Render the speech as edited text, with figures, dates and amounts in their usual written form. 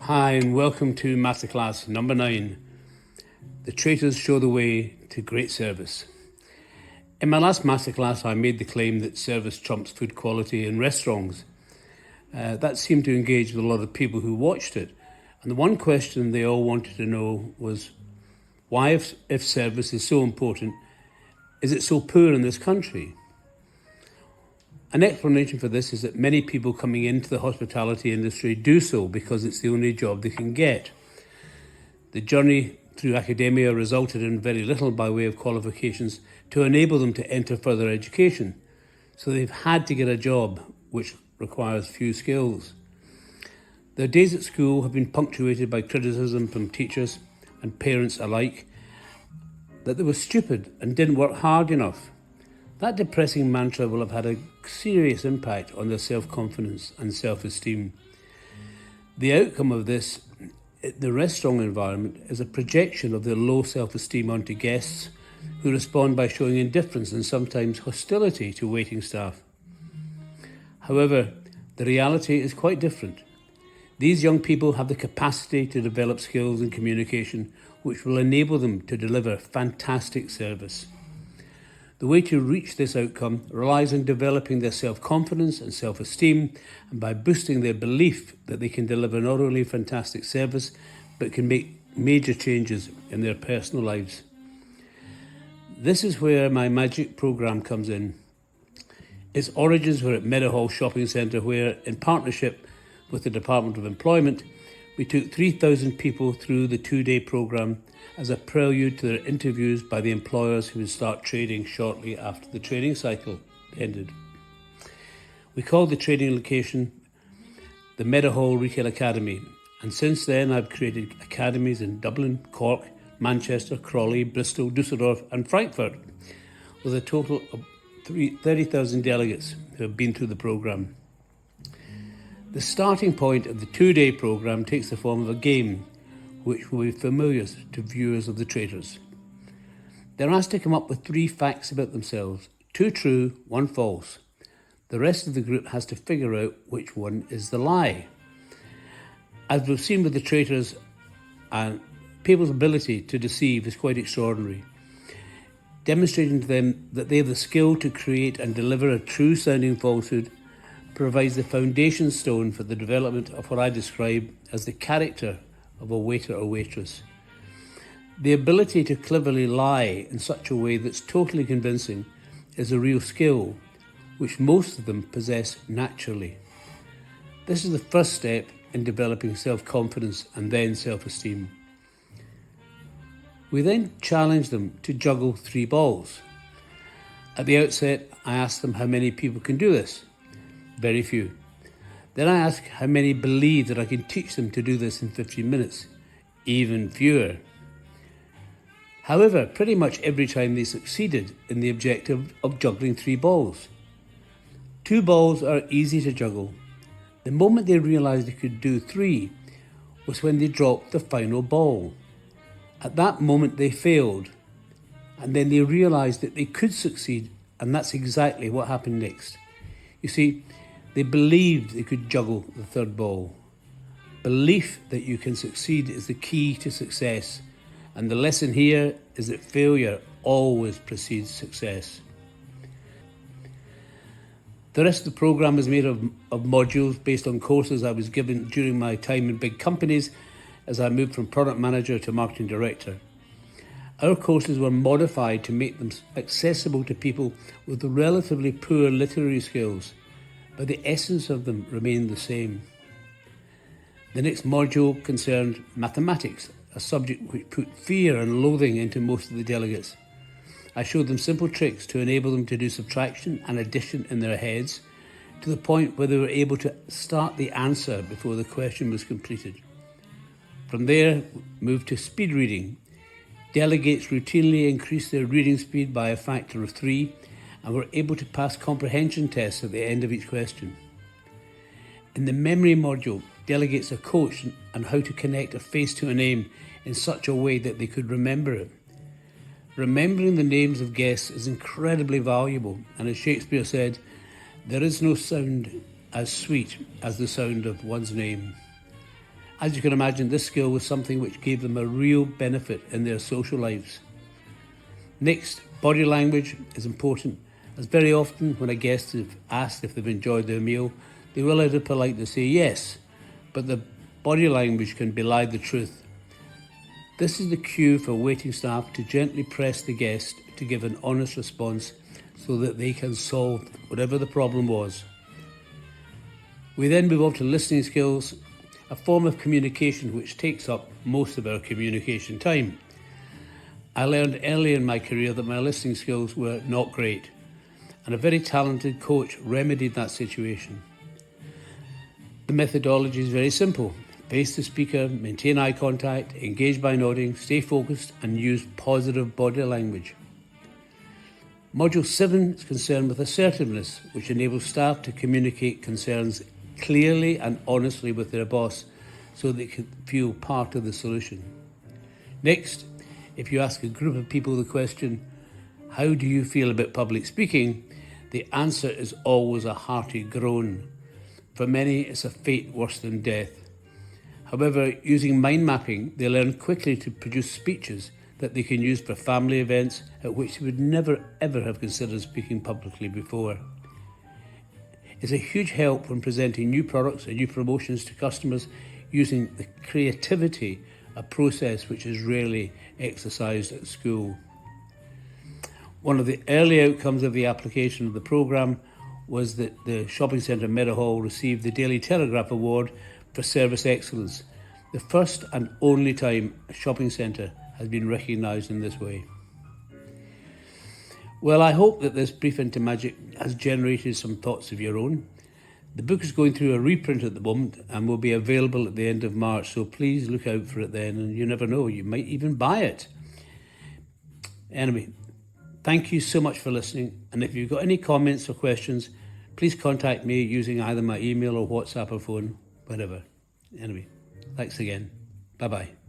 Hi and welcome to Masterclass number 9. The Traitors show the way to great service. In my last Masterclass, I made the claim that service trumps food quality in restaurants. That seemed to engage with a lot of people who watched it. And the one question they all wanted to know was, why, if service is so important, is it so poor in this country? An explanation for this is that many people coming into the hospitality industry do so because it's the only job they can get. The journey through academia resulted in very little by way of qualifications to enable them to enter further education. So they've had to get a job which requires few skills. Their days at school have been punctuated by criticism from teachers and parents alike that they were stupid and didn't work hard enough. That depressing mantra will have had a serious impact on their self-confidence and self-esteem. The outcome of this, the restaurant environment, is a projection of their low self-esteem onto guests who respond by showing indifference and sometimes hostility to waiting staff. However, the reality is quite different. These young people have the capacity to develop skills in communication which will enable them to deliver fantastic service. The way to reach this outcome relies on developing their self-confidence and self-esteem, and by boosting their belief that they can deliver not only fantastic service, but can make major changes in their personal lives. This is where my magic program comes in. Its origins were at Meadowhall Shopping Centre, where, in partnership with the Department of Employment, we took 3,000 people through the 2-day program as a prelude to their interviews by the employers who would start trading shortly after the training cycle ended. We called the training location the Meadowhall Retail Academy, and since then I've created academies in Dublin, Cork, Manchester, Crawley, Bristol, Dusseldorf and Frankfurt, with a total of 30,000 delegates who have been through the program. The starting point of the 2-day program takes the form of a game which will be familiar to viewers of the Traitors. They're asked to come up with 3 facts about themselves, 2 true, 1 false. The rest of the group has to figure out which one is the lie. As we've seen with the Traitors, people's ability to deceive is quite extraordinary, demonstrating to them that they have the skill to create and deliver a true-sounding falsehood provides the foundation stone for the development of what I describe as the character of a waiter or waitress. The ability to cleverly lie in such a way that's totally convincing is a real skill, which most of them possess naturally. This is the first step in developing self-confidence and then self-esteem. We then challenge them to juggle 3 balls. At the outset, I ask them how many people can do this. Very few. Then I ask how many believe that I can teach them to do this in 15 minutes. Even fewer. However, pretty much every time they succeeded in the objective of juggling 3 balls. 2 balls are easy to juggle. The moment they realised they could do 3 was when they dropped the final ball. At that moment they failed, and then they realised that they could succeed, and that's exactly what happened next. You see, they believed they could juggle the 3rd ball. Belief that you can succeed is the key to success, and the lesson here is that failure always precedes success. The rest of the program is made of modules based on courses I was given during my time in big companies as I moved from product manager to marketing director. Our courses were modified to make them accessible to people with relatively poor literary skills, but the essence of them remained the same. The next module concerned mathematics, a subject which put fear and loathing into most of the delegates. I showed them simple tricks to enable them to do subtraction and addition in their heads, to the point where they were able to start the answer before the question was completed. From there, moved to speed reading. Delegates routinely increased their reading speed by a factor of 3 and were able to pass comprehension tests at the end of each question. In the memory module, delegates are coached on how to connect a face to a name in such a way that they could remember it. Remembering the names of guests is incredibly valuable, and as Shakespeare said, there is no sound as sweet as the sound of one's name. As you can imagine, this skill was something which gave them a real benefit in their social lives. Next, body language is important, as very often when a guest is asked if they've enjoyed their meal, they will either politely say yes, but the body language can belie the truth. This is the cue for waiting staff to gently press the guest to give an honest response so that they can solve whatever the problem was. We then move on to listening skills, a form of communication which takes up most of our communication time. I learned early in my career that my listening skills were not great, and a very talented coach remedied that situation. The methodology is very simple. Face the speaker, maintain eye contact, engage by nodding, stay focused, and use positive body language. Module 7 is concerned with assertiveness, which enables staff to communicate concerns clearly and honestly with their boss so they can feel part of the solution. Next, if you ask a group of people the question, how do you feel about public speaking? The answer is always a hearty groan. For many, it's a fate worse than death. However, using mind mapping, they learn quickly to produce speeches that they can use for family events at which they would never ever have considered speaking publicly before. It's a huge help when presenting new products and new promotions to customers using the creativity, a process which is rarely exercised at school. One of the early outcomes of the application of the programme was that the shopping centre Meadowhall received the Daily Telegraph Award for Service Excellence, the first and only time a shopping centre has been recognised in this way. Well, I hope that this brief into magic has generated some thoughts of your own. The book is going through a reprint at the moment and will be available at the end of March, so please look out for it then, and you never know, you might even buy it. Anyway, thank you so much for listening, and if you've got any comments or questions, please contact me using either my email or WhatsApp or phone, whatever. Anyway, thanks again. Bye-bye.